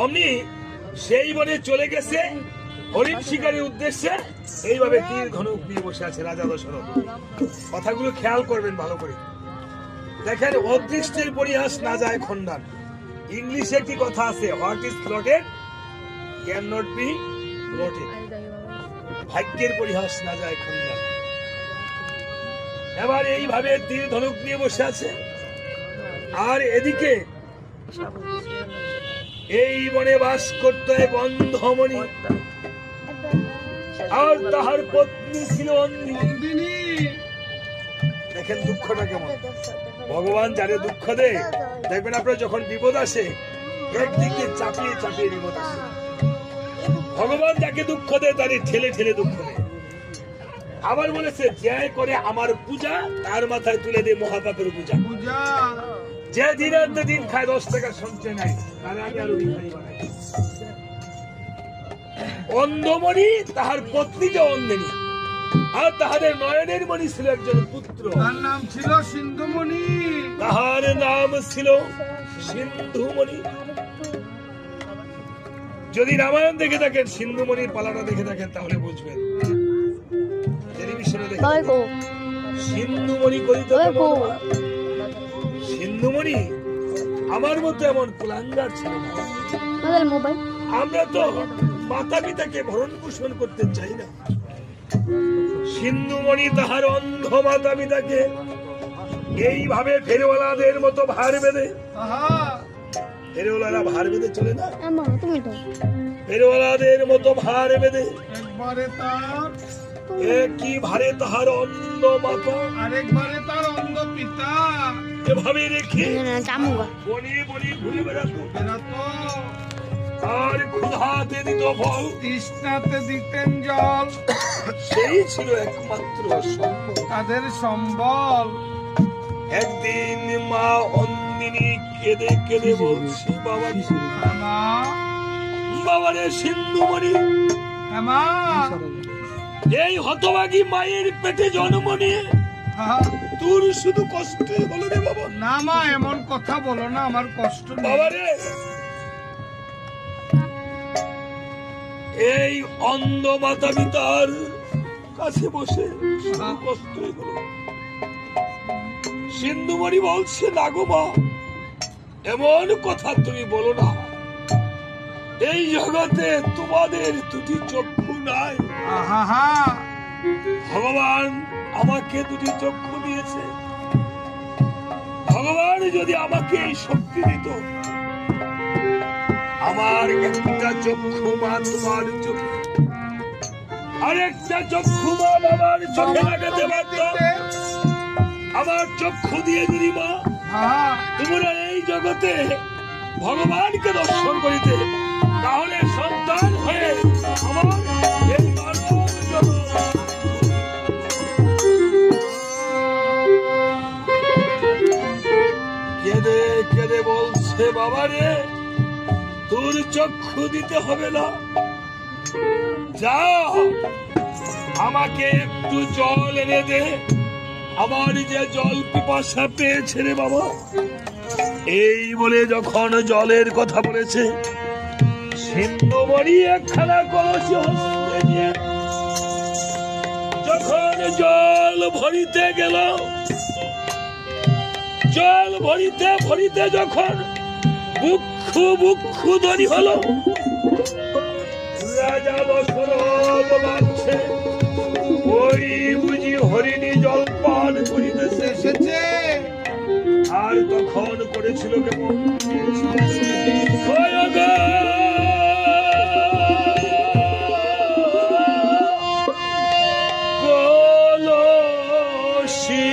অমনি সেই বনে চলে গেছে হরিণ শিকারের উদ্দেশ্যে। এইভাবে তীর ধনুক নিয়ে বসে আছে রাজা দশরথ। কথাগুলো খেয়াল করবেন ভালো করে। দেখেন, অদৃষ্টের পরিহাস না যায় খণ্ডান। ইংলিশে একটি কথা আছে, what is plotted can not be plotted. ভাগ্যের পরিহাস না যায় খণ্ডান। এবার এইভাবে তীর ধনুক নিয়ে বসে আছে। আর এদিকে এই বনে বাস করত এক অন্ধমণি, আর তাহার পত্নী ছিল অন্ধিনী। দেখেন দুঃখটা কেমন। ভগবান যারে দুঃখ দেয়, দেখবেন আপনার যখন বিপদ আসে একদিকে চাপিয়ে চাপিয়ে বিপদ আসে। ভগবান যাকে দুঃখ দেয় তারে ঠেলে ঠেলে দুঃখ দেয়। আবার বলেছে, যে করে আমার পূজা তার মাথায় তুলে দেয় মহাপাপের পূজা। যে দিনের দিন খায় 10 টাকা সঞ্চয় নাই, তার আগে আরো ভিখারি বানায়। অন্ধমণি তাহার পত্নীকে অন্ধেনী, আর তাহাদের নয়নের মণি ছিল একজন পুত্র, তার নাম ছিল সিন্ধুমণি। তাহার নাম ছিল সিন্ধুমণি। যদি রামায়ণ দেখে থাকেন, সিন্ধুমণির পালাটা দেখে থাকেন, তাহলে বুঝবেন। টেলিভিশনে দেখে সিন্ধুমণি করিত সিন্ধুমণি আমার মতো এমন কুলাঙ্গার ছিল না। আমরা তো মাতা পিতাকে ভরণ পোষণ করতে চাই না। সিন্ধুমণি তাহার অন্ধ মাতা পিতাকে এইভাবে ফেরিওয়ালাদের মতো ভার বেঁধে, ফেরিওয়ালারা ভার বেঁধে চলে না, ফেরিওয়ালাদের মতো ভার বেঁধে একই ভারে তাহার অন্ধ মাতা, আরেকবারে তার অন্ধ পিতা, এভাবে রেখে বনে বনে ঘুরে বেড়াতো। আর ক্ষুধাতে দিত ফল, তৃষ্ণাতে দিতেন জল। সেই ছিল একমাত্র সম্বল, তাদের সম্বল। একদিন মা অন্দিনী কেঁদে কেঁদে বলছে, বাবারে সিন্ধুমণি, এই হতভাগী মায়ের পেটে জন্ম নিয়ে তোর শুধু কষ্ট হলো রে বাবা। না মা, এমন কথা বলো না, আমার কষ্ট বাবারে। এই অন্ধ মাতা পিতার কাছে বসে কষ্ট হলো। সিন্ধুমণি বলছে, না গো মা, এমন কথা তুমি বলো না। এই জগতে তোমাদের দুটি চক্ষু নাই। ভগবান আমাকে দুটি চক্ষু দিয়েছে। ভগবান যদি আমাকে এই শক্তি দিত, আমার একটা চক্ষু মা তোমার চোখে, আরেকটা চক্ষু মা বাবার চোখে লাগাতে পারত। আমার চক্ষু দিয়ে যদি মা তোমরা এই জগতে ভগবানকে দর্শন করিতে, তাহলে সন্তান হয়ে আমার এই কেঁদে কেঁদে বলছে, বাবারে তোর চক্ষু দিতে হবে না, যা আমাকে একটু জল এনে দে, আমার যে জল পিপাসা পেয়েছে রে বাবা। এই বলে যখন জলের কথা বলেছে, সিন্ধুমণি একখানা কলসি হস্তে নিয়ে যখন জল ভরিতে গেল, জল ভরিতে ভরিতে যখন বুক্ষু বুক্ষু ধ্বনি হলো, রাজা দশরথ ভাবছে ওই বুঝি হরিণী জল পান করিতেছে এসেছে। আর তখন করেছিল কেমন, কলসি